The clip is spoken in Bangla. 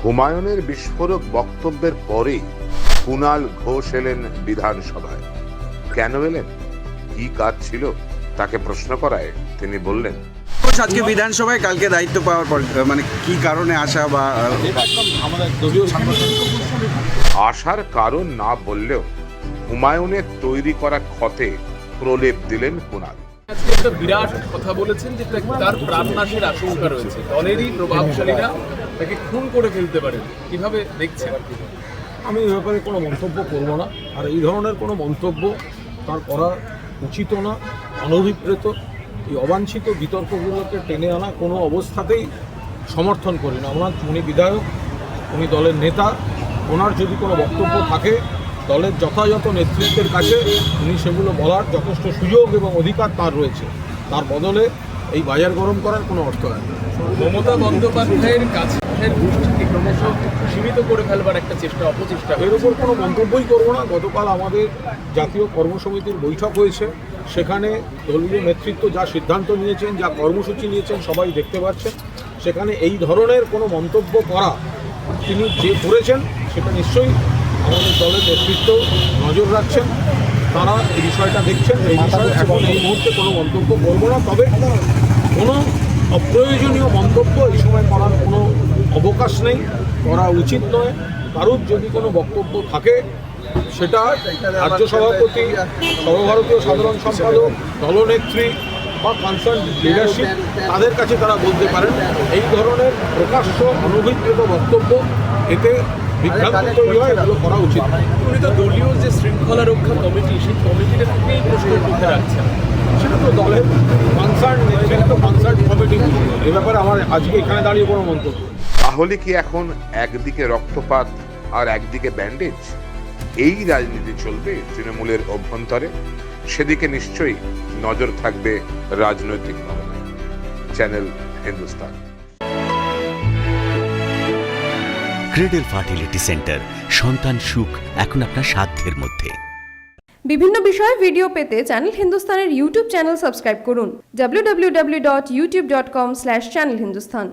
হুমায়ুনের বিস্ফোরক বক্তব্যের পরে কুণাল ঘোষ এলেন বিধানসভায়। কেন এলেন, কি কাজ ছিল তাকে প্রশ্ন করায় তিনি বললেন, আজকে বিধানসভায় কালকে দায়িত্ব পাওয়ার পর মানে কি কারণে আসা বা আসার কারণ না বললেও হুমায়ুনের তৈরি করা ক্ষতে প্রলেপ দিলেন কুণাল। আজকে একটা বিরাট কথা বলেছেন যে তার প্রাণনাশের আশঙ্কা রয়েছে, দলেরই প্রভাবশালীরা তাকে খুন করে ফেলতে পারে। কিভাবে দেখছেন? আমি এই ব্যাপারে কোনো মন্তব্য করব না, আর এই ধরনের কোনো মন্তব্য তার করা উচিত না, অনভিপ্রেত। এই অবাঞ্ছিত বিতর্কগুলোকে টেনে আনা কোনো অবস্থাতেই সমর্থন করি না। উনি বিধায়ক, উনি দলের নেতা, ওনার যদি কোনো বক্তব্য থাকে দলের যথাযথ নেতৃত্বের কাছে উনি সেগুলো বলার যথেষ্ট সুযোগ এবং অধিকার তার রয়েছে। তার বদলে এই বাজার গরম করার কোনো অর্থ হয় না। মমতা বন্দ্যোপাধ্যায়ের কাছে গোষ্ঠীকে ক্রমশ সীমিত করে ফেলবার একটা অপচেষ্টা, এর উপর কোনো মন্তব্যই করবো না। গতকাল আমাদের জাতীয় কর্মসমিতির বৈঠক হয়েছে, সেখানে দলীয় নেতৃত্ব যা সিদ্ধান্ত নিয়েছেন, যা কর্মসূচি নিয়েছেন সবাই দেখতে পাচ্ছেন। সেখানে এই ধরনের কোনো মন্তব্য করা তিনি যে করেছেন সেটা নিশ্চয়ই আমাদের দলের নেতৃত্ব নজর রাখছেন, তারা এই বিষয়টা দেখছেন। এই বিষয়ে এখন এই মুহূর্তে কোনো মন্তব্য করবো না। তবে কোনো অপ্রয়োজনীয় মন্তব্য এই সময় করার কোনো অবকাশ নেই, করা উচিত নয়। কারুর যদি কোনো বক্তব্য থাকে সেটা রাজ্য সভাপতি, সর্বভারতীয় সাধারণ সম্পাদক, দলনেত্রী বা কনসার্ন লিডারশিপ তাদের কাছে তারা বলতে পারেন। এই ধরনের প্রকাশ্য অনভিপ্রেত বক্তব্য এতে বিভ্রান্তি তৈরি হয়, এগুলো করা উচিত। উনি তো দলীয় যে শৃঙ্খলা রক্ষা কমিটি, সেই কমিটিটা থেকেই প্রশ্নের মুখে রাখছেন। সেটা তো দলের কনসার্ন নেতৃত্ব, কনসার্ন কমিটি, এ ব্যাপারে আমার আজকে এখানে দাঁড়িয়ে কোনো মন্তব্য। তাহলে কি এখন একদিকে রক্তপাত আর একদিকে ব্যান্ডেজ, এই রাজনীতি চলবে তৃণমূলের অভ্যন্তরে? সেদিকে নিশ্চয়ই নজর থাকবে রাজনৈতিক মহলে। Channel Hindustan. Cradle fertility centre, সন্তান সুখ এখন আপনার সাধ্যের মধ্যে। বিভিন্ন বিষয়ে ভিডিও পেতে চ্যানেল হিন্দুস্তানের ইউটিউব চ্যানেল সাবস্ক্রাইব করুন www.youtube.com/channelhindustan।